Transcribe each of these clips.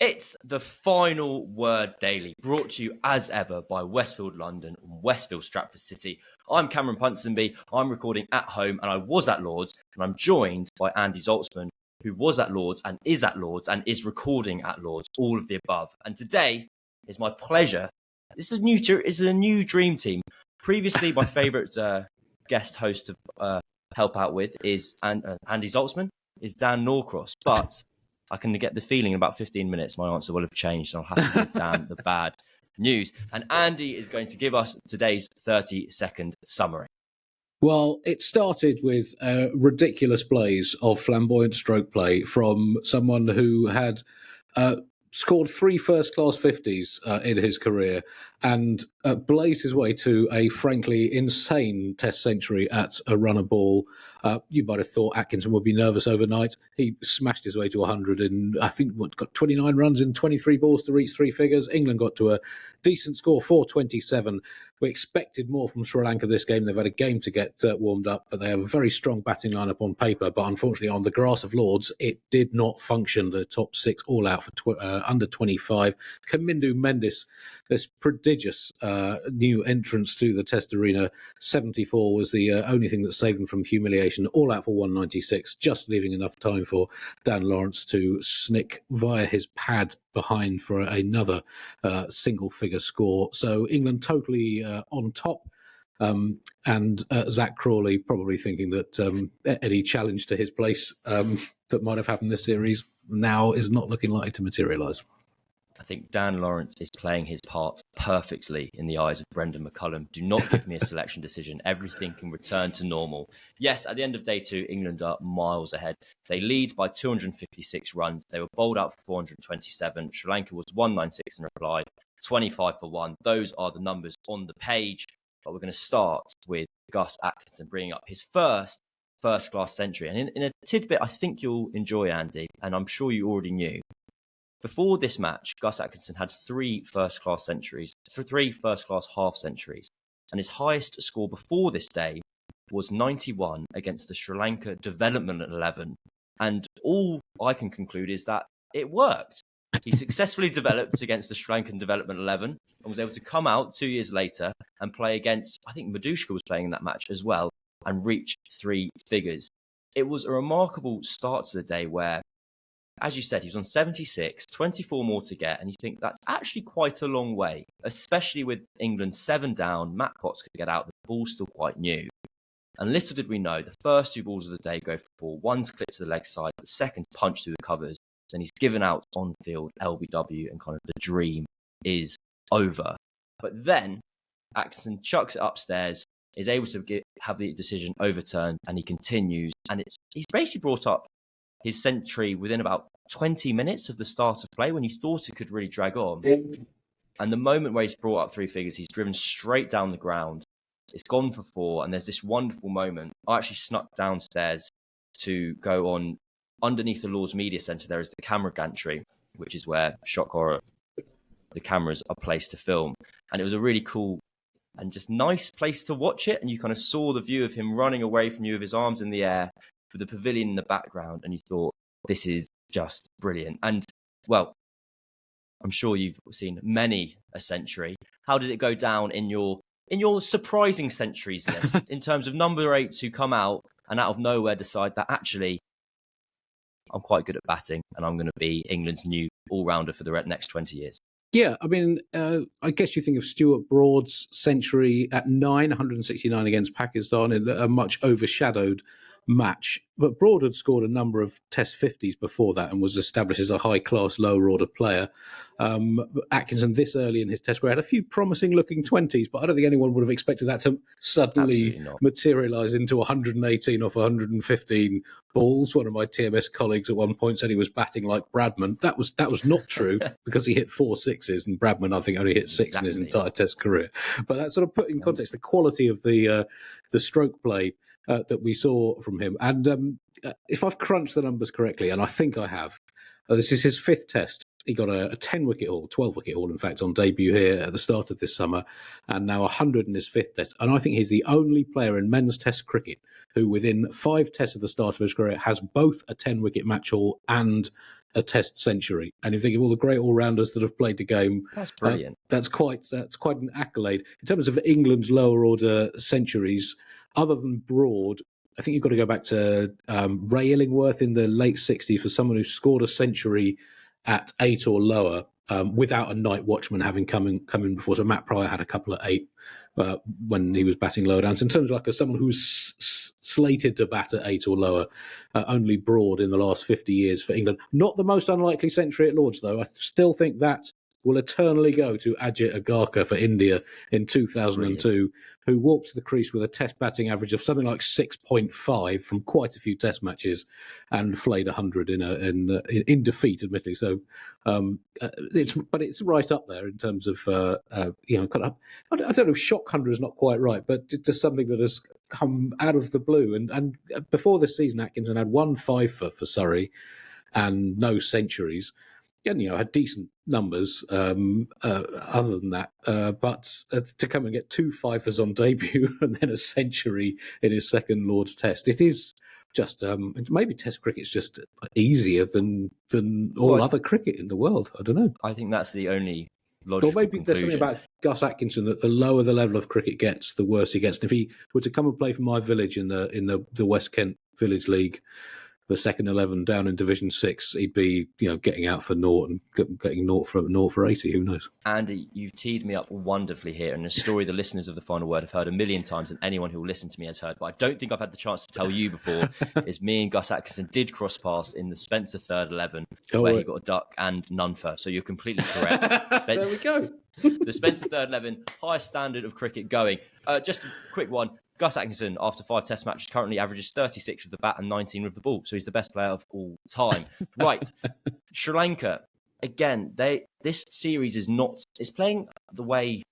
It's the Final Word Daily, brought to you as ever by Westfield London and Westfield Stratford City. I'm Cam Ponsonby. I'm recording at home, and I was at Lord's, and I'm joined by Andy Zaltzman, who was at Lord's and is recording at Lord's, all of the above. And today is my pleasure. This is a new dream team. Previously, my favourite guest host to help out with is Andy Zaltzman, is Dan Norcross, but I can get the feeling in about 15 minutes my answer will have changed and I'll have to give Dan the bad news. And Andy is going to give us today's 30-second summary. Well, it started with a ridiculous blaze of flamboyant stroke play from someone who had scored 3 first-class 50s in his career and blazed his way to a frankly insane Test century at a runner ball. You might have thought Atkinson would be nervous overnight. He smashed his way to 100 and I think got 29 runs in 23 balls to reach 3 figures. England got to a decent score, 427. We expected more from Sri Lanka this game. They've had a game to get warmed up, but they have a very strong batting lineup on paper. But unfortunately, on the grass of Lord's, it did not function. The top 6 all out for under 25. Kamindu Mendis, this prodigious new entrance to the Test arena, 74 was the only thing that saved them from humiliation. All out for 196, just leaving enough time for Dan Lawrence to snick via his pad behind for another single-figure score. So England totally on top. And Zach Crawley probably thinking that any challenge to his place that might have happened this series now is not looking likely to materialise. I think Dan Lawrence is playing his part perfectly in the eyes of Brendan McCullum. Do not give me a selection decision. Everything can return to normal. Yes, at the end of day 2, England are miles ahead. They lead by 256 runs. They were bowled out for 427. Sri Lanka was 196 in reply, 25 for 1. Those are the numbers on the page. But we're going to start with Gus Atkinson bringing up his first-class century. And in a tidbit I think you'll enjoy, Andy, and I'm sure you already knew, before this match, Gus Atkinson had 3 first-class centuries, 3 first-class half-centuries. And his highest score before this day was 91 against the Sri Lanka Development 11. And all I can conclude is that it worked. He successfully developed against the Sri Lankan Development 11 and was able to come out 2 years later and play against, I think Madushka was playing in that match as well, and reach 3 figures. It was a remarkable start to the day where, as you said, he was on 76, 24 more to get, and you think that's actually quite a long way, especially with England 7 down. Matt Potts could get out, the ball's still quite new. And little did we know, the first 2 balls of the day go for 4. One's clipped to the leg side, the second's punched through the covers, and he's given out on field LBW, and kind of the dream is over. But then Atkinson chucks it upstairs, is able to have the decision overturned, and he continues. And he's basically brought up his century within about 20 minutes of the start of play when you thought it could really drag on. And the moment where he's brought up 3 figures, he's driven straight down the ground. It's gone for 4, and there's this wonderful moment. I actually snuck downstairs to go on. Underneath the Lord's Media Centre, there is the camera gantry, which is where shock horror, the cameras are placed to film. And it was a really cool and just nice place to watch it. And you kind of saw the view of him running away from you with his arms in the air with the pavilion in the background. And you thought, this is just brilliant. And, well, I'm sure you've seen many a century. How did it go down in your surprising centuries list in terms of number 8s who come out and out of nowhere decide that actually I'm quite good at batting and I'm going to be England's new all-rounder for the next 20 years? Yeah, I mean, I guess you think of Stuart Broad's century at 9, 169 against Pakistan in a much overshadowed match. But Broad had scored a number of Test 50s before that and was established as a high-class, lower-order player. Atkinson, this early in his Test career, had a few promising-looking 20s, but I don't think anyone would have expected that to suddenly materialise into 118 off 115 balls. One of my TMS colleagues at one point said he was batting like Bradman. That was not true because he hit 4 sixes, and Bradman, I think, only hit 6 in his entire Test career. But that sort of put in context the quality of the stroke play that we saw from him. And if I've crunched the numbers correctly, and I think I have, this is his 5th Test. He got a 10-wicket haul, 12-wicket haul, in fact, on debut here at the start of this summer, and now 100 in his 5th Test. And I think he's the only player in men's Test cricket who, within 5 Tests of the start of his career, has both a 10-wicket match haul and a Test century. And you think of all the great all-rounders that have played the game. That's brilliant. That's quite an accolade. In terms of England's lower order centuries, other than Broad, I think you've got to go back to Ray Illingworth in the late 60s for someone who scored a century at 8 or lower without a night watchman having come in before. So Matt Pryor had a couple at 8 when he was batting lower down. So in terms of someone who's slated to bat at 8 or lower, only Broad in the last 50 years for England. Not the most unlikely century at Lords, though. I still think that will eternally go to Ajit Agarkar for India in 2002, brilliant, who walked to the crease with a Test batting average of something like 6.5 from quite a few Test matches and flayed 100 in defeat, admittedly. So it's right up there in terms of I don't know, shock 100 is not quite right, but just something that has come out of the blue. And before this season, Atkinson had one fifer for Surrey and no centuries. And, had decent numbers other than that. But to come and get 2 fifers on debut and then a century in his second Lord's Test, it is just maybe Test cricket's just easier than all other cricket in the world. I don't know. I think that's the only logical Or maybe conclusion. There's something about Gus Atkinson that the lower the level of cricket gets, the worse he gets. And if he were to come and play for my village in the West Kent Village League, the second 11 down in Division 6, he'd be, getting out for naught and getting naught for 80. Who knows? Andy, you've teed me up wonderfully here, and a story the listeners of The Final Word have heard a million times, and anyone who will listen to me has heard, but I don't think I've had the chance to tell you before, is me and Gus Atkinson did cross paths in the Spencer third 11, where he got a duck and none for. So you're completely correct. There we go. The Spencer third 11, highest standard of cricket going. Just a quick one. Gus Atkinson, after 5 Test matches, currently averages 36 with the bat and 19 with the ball. So he's the best player of all time. Right. Sri Lanka, again, this series it's playing the way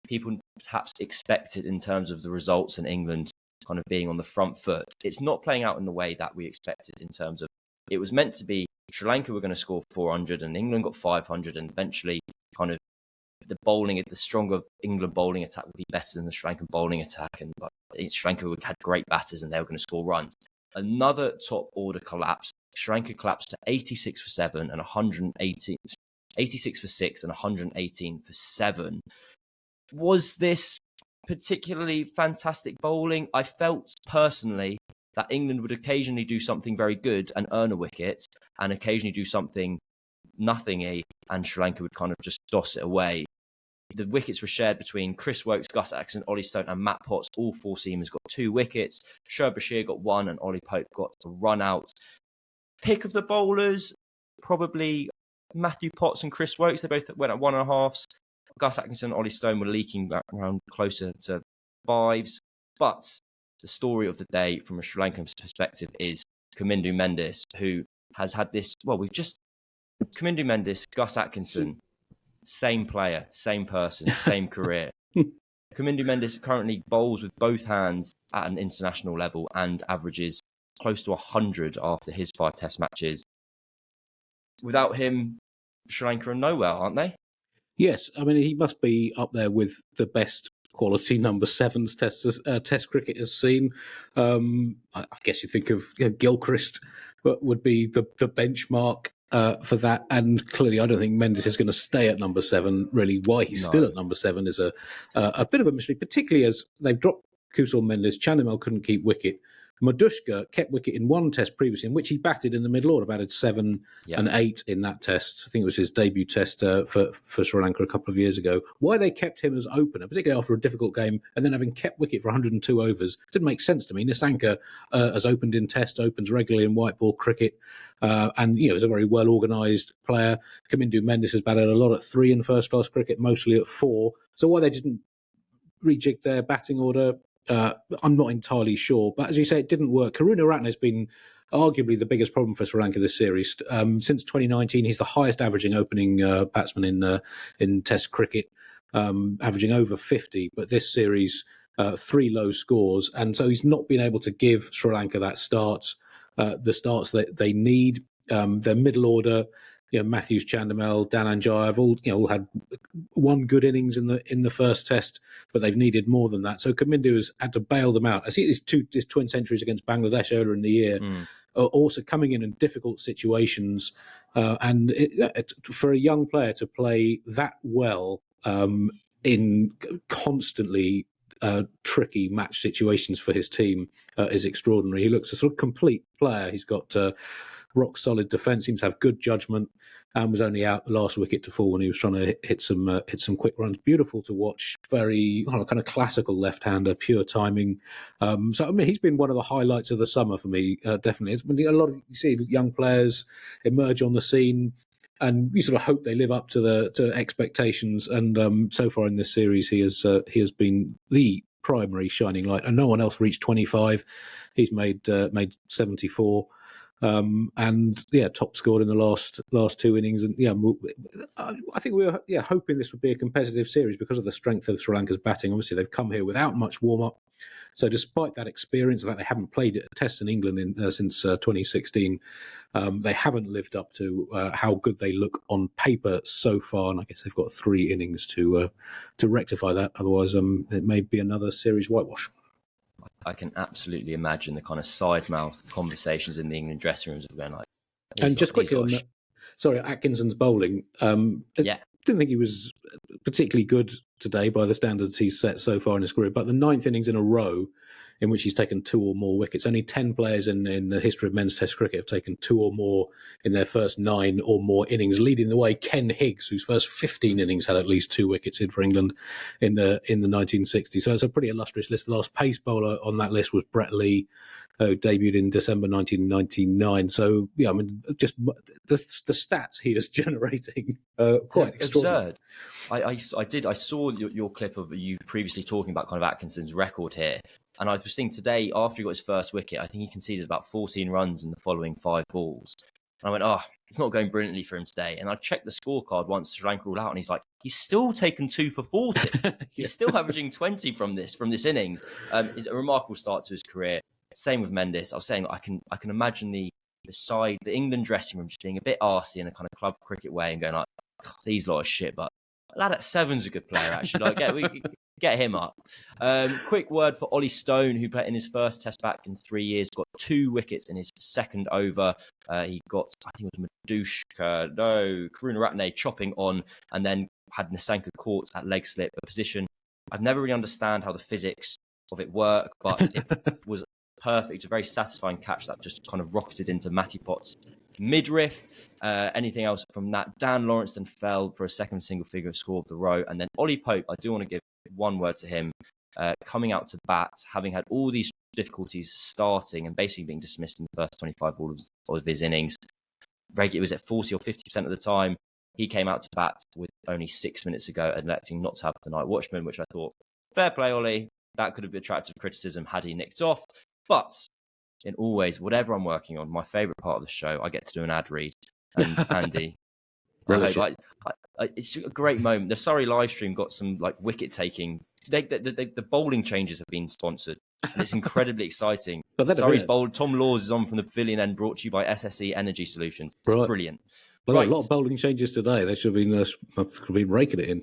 people perhaps expect it in terms of the results and England kind of being on the front foot. It's not playing out in the way that we expected in terms of, it was meant to be Sri Lanka were going to score 400 and England got 500, and eventually kind of the stronger England bowling attack would be better than the Sri Lankan bowling attack, and Sri Lanka had great batters and they were going to score runs. Another top order collapse. Sri Lanka collapsed to 86 for 7 and 118, 86 for 6 and 118 for 7. Was this particularly fantastic bowling? I felt personally that England would occasionally do something very good and earn a wicket, and occasionally do something nothingy, and Sri Lanka would kind of just toss it away. The wickets were shared between Chris Woakes, Gus Atkinson, Ollie Stone and Matt Potts. All 4 seamers got 2 wickets. Shoaib Bashir got 1 and Ollie Pope got a run out. Pick of the bowlers, probably Matthew Potts and Chris Woakes. They both went at 1.5s. Gus Atkinson and Ollie Stone were leaking back around closer to 5s. But the story of the day from a Sri Lankan perspective is Kamindu Mendis, who has had this, Kamindu Mendis, Gus Atkinson, same player, same person, same career. Kamindu Mendis currently bowls with both hands at an international level and averages close to 100 after his 5 Test matches. Without him, Sri Lanka are nowhere, aren't they? Yes, I mean, he must be up there with the best quality number 7s Test cricket has seen. I guess you think of Gilchrist, but would be the benchmark for that. And clearly, I don't think Mendis is going to stay at number 7. Really, why he's still at number 7 is a bit of a mystery, particularly as they've dropped Kusal Mendis. Chandimal couldn't keep wicket. Madushka kept wicket in 1 Test previously, in which he batted in the middle order, batted 7 and 8 in that Test. I think it was his debut Test for Sri Lanka a couple of years ago. Why they kept him as opener, particularly after a difficult game, and then having kept wicket for 102 overs, didn't make sense to me. Nissanka has opened in Test, opens regularly in white ball cricket, and is a very well organised player. Kamindu Mendis has batted a lot at 3 in first class cricket, mostly at 4. So why they didn't rejig their batting order, I'm not entirely sure. But as you say, it didn't work. Karuna Ratne has been arguably the biggest problem for Sri Lanka this series. Since 2019, he's the highest averaging opening batsman in Test cricket, averaging over 50. But this series, 3 low scores. And so he's not been able to give Sri Lanka that the starts that they need. Their middle order, Matthews, Chandimal, Dhananjaya have all had 1 good innings in the first Test, but they've needed more than that. So Kamindu has had to bail them out. I see his twin centuries against Bangladesh earlier in the year also coming in difficult situations. For a young player to play that well in constantly tricky match situations for his team is extraordinary. He looks a sort of complete player. He's got rock solid defence, seems to have good judgment, and was only out the last wicket to fall when he was trying to hit some quick runs. Beautiful to watch. Very kind of classical left-hander, pure timing. So I mean, he's been one of the highlights of the summer for me. Definitely, it's been you see young players emerge on the scene, and you sort of hope they live up to expectations. And so far in this series, he has been the primary shining light, and no one else reached 25. He's made 74. And top scored in the last two innings, and I think we were hoping this would be a competitive series because of the strength of Sri Lanka's batting. Obviously, they've come here without much warm up, so despite that experience, in fact, they haven't played a test in England since 2016. They haven't lived up to how good they look on paper so far, and I guess they've got 3 innings to rectify that. Otherwise, it may be another series whitewash. I can absolutely imagine the kind of side mouth conversations in the England dressing rooms of going like. And just quickly on that, Atkinson's bowling. Didn't think he was particularly good today by the standards he's set so far in his career. But the 9th innings in a row in which he's taken 2 or more wickets. Only 10 players in the history of men's Test cricket have taken 2 or more in their first 9 or more innings. Leading the way, Ken Higgs, whose first 15 innings had at least 2 wickets in for England in the 1960s. So it's a pretty illustrious list. The last pace bowler on that list was Brett Lee, who debuted in December 1999. So I mean, just the stats he is generating quite extraordinary. Absurd. I saw your clip of you previously talking about kind of Atkinson's record here. And I was seeing today, after he got his first wicket, I think he conceded about 14 runs in the following 5 balls. And I went, it's not going brilliantly for him today. And I checked the scorecard once Sri Lanka all out, and he's still taken 2 for 40. He's still averaging 20 from this innings. It's a remarkable start to his career. Same with Mendis. I was saying I can imagine the England dressing room just being a bit arsey in a kind of club cricket way and going like, these lot of shit, but lad at 7's a good player actually. We get him up. Quick word for Ollie Stone, who played in his first Test back in 3 years, got 2 wickets in his second over. He got, I think it was Karunaratne chopping on, and then had Nissanka caught at leg slip, a position I've never really understand how the physics of it work, but it was perfect, a very satisfying catch that just kind of rocketed into Matty Potts midriff. Anything else from that? Dan Lawrence then fell for a second single-figure score of the row, and then Ollie Pope, I do want to give one word to him, coming out to bat, having had all these difficulties starting and basically being dismissed in the first 25 balls of his innings. It was at 40 or 50% of the time. He came out to bat with only 6 minutes ago, electing not to have the night watchman, which I thought, fair play, Ollie. That could have been attractive criticism had he nicked off. But in always, whatever I'm working on, my favourite part of the show, I get to do an ad read. And Andy, it's a great moment. The Surrey live stream got some wicket taking. The bowling changes have been sponsored. And it's incredibly exciting. Surrey's bowl, Tom Laws is on from the pavilion end, brought to you by SSE Energy Solutions. It's brilliant. Well, a lot of bowling changes today. They should have been raking it in.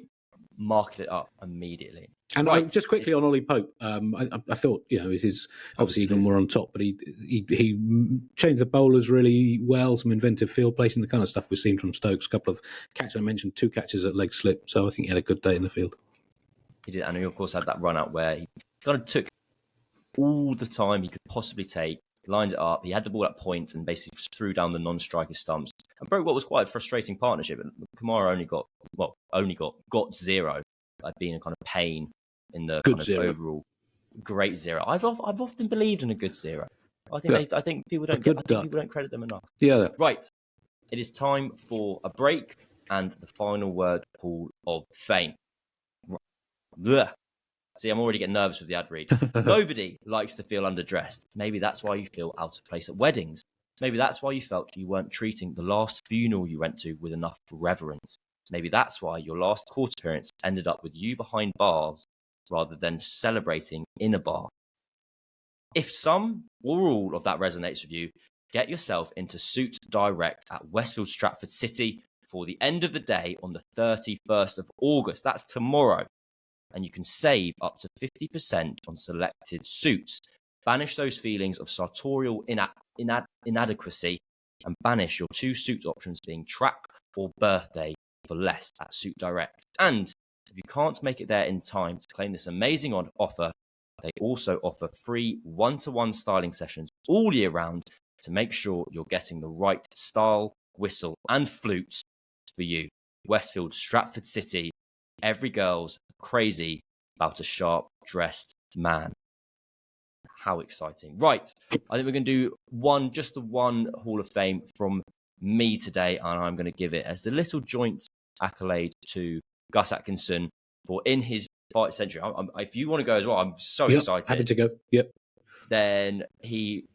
Market it up immediately. And just quickly on Ollie Pope, I thought his obviously England were on top, but he changed the bowlers really well. Some inventive field placing, the kind of stuff we've seen from Stokes. A couple of catches, I mentioned 2 catches at leg slip, so I think he had a good day in the field. He did, and he of course had that run out where he kind of took all the time he could possibly take, lined it up. He had the ball at point and basically threw down the non-striker stumps and broke what was quite a frustrating partnership. And Kamara only got 0, being a kind of pain in the good kind of 0. Overall great 0. I've often believed in a good 0. I think people don't people don't credit them enough. Yeah. Right. It is time for a break and the final word, Hall of Fame. Right. See, I'm already getting nervous with the ad read. Nobody likes to feel underdressed. Maybe that's why you feel out of place at weddings. Maybe that's why you felt you weren't treating the last funeral you went to with enough reverence. Maybe that's why your last court appearance ended up with you behind bars rather than celebrating in a bar. If some or all of that resonates with you, get yourself into Suit Direct at Westfield, Stratford City for the end of the day on the 31st of August. That's tomorrow. And you can save up to 50% on selected suits. Banish those feelings of sartorial inadequacy and banish your 2 suit options being track or birthday for less at Suit Direct. And if you can't make it there in time to claim this amazing offer, they also offer free one-to-one styling sessions all year round to make sure you're getting the right style, whistle, and flute for you. Westfield, Stratford City. Every girl's crazy about a sharp-dressed man. How exciting. Right. I think we're going to do just the one Hall of Fame from me today, and I'm going to give it as a little joint accolade to Gus Atkinson for in his 5th century. If you want to go as well, I'm so excited. Happy to go. Yep. Then he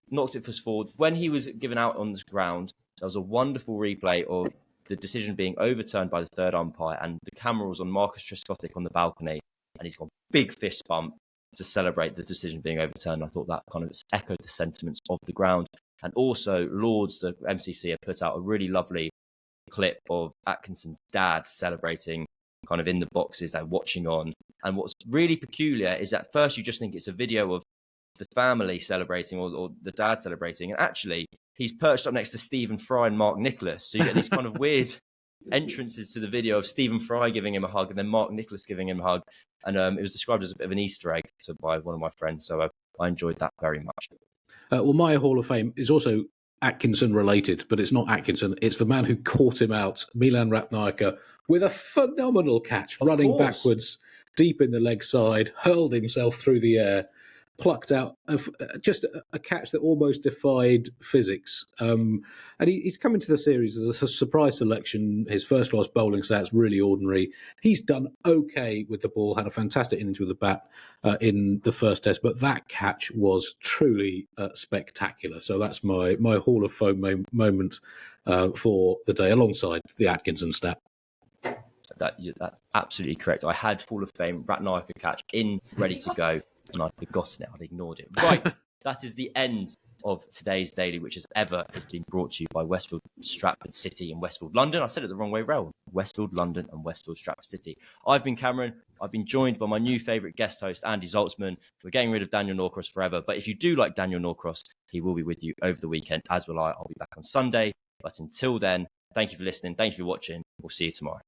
knocked it for forward. When he was given out on the ground, there was a wonderful replay of the decision being overturned by the third umpire, and the camera was on Marcus Trescothick on the balcony, and he's got a big fist bump to celebrate the decision being overturned. I thought that kind of echoed the sentiments of the ground. And also, Lords, the MCC, have put out a really lovely clip of Atkinson's dad celebrating kind of in the boxes and watching on. And what's really peculiar is at first you just think it's a video of the family celebrating or the dad celebrating. And actually, he's perched up next to Stephen Fry and Mark Nicholas. So you get these kind of weird entrances to the video of Stephen Fry giving him a hug and then Mark Nicholas giving him a hug. And it was described as a bit of an Easter egg by one of my friends. So I enjoyed that very much. Well, my Hall of Fame is also Atkinson related, but it's not Atkinson. It's the man who caught him out, Milan Ratnaika, with a phenomenal catch, running backwards, deep in the leg side, hurled himself through the air, plucked out just a catch that almost defied physics. And he's come into the series as a surprise selection. His first-class bowling stats really ordinary. He's done okay with the ball, had a fantastic innings with the bat in the first test, but that catch was truly spectacular. So that's my Hall of Fame moment for the day, alongside the Atkinson stat. That's absolutely correct. I had Hall of Fame Ratnaika catch ready to go, and I'd forgotten it. I'd ignored it. Right, that is the end of today's Daily, which has been brought to you by Westfield, Stratford City and Westfield, London. I said it the wrong way round. Westfield, London and Westfield, Stratford City. I've been Cameron. I've been joined by my new favourite guest host, Andy Zaltzman. We're getting rid of Daniel Norcross forever, but if you do like Daniel Norcross, he will be with you over the weekend, as will I. I'll be back on Sunday. But until then, thank you for listening. Thank you for watching. We'll see you tomorrow.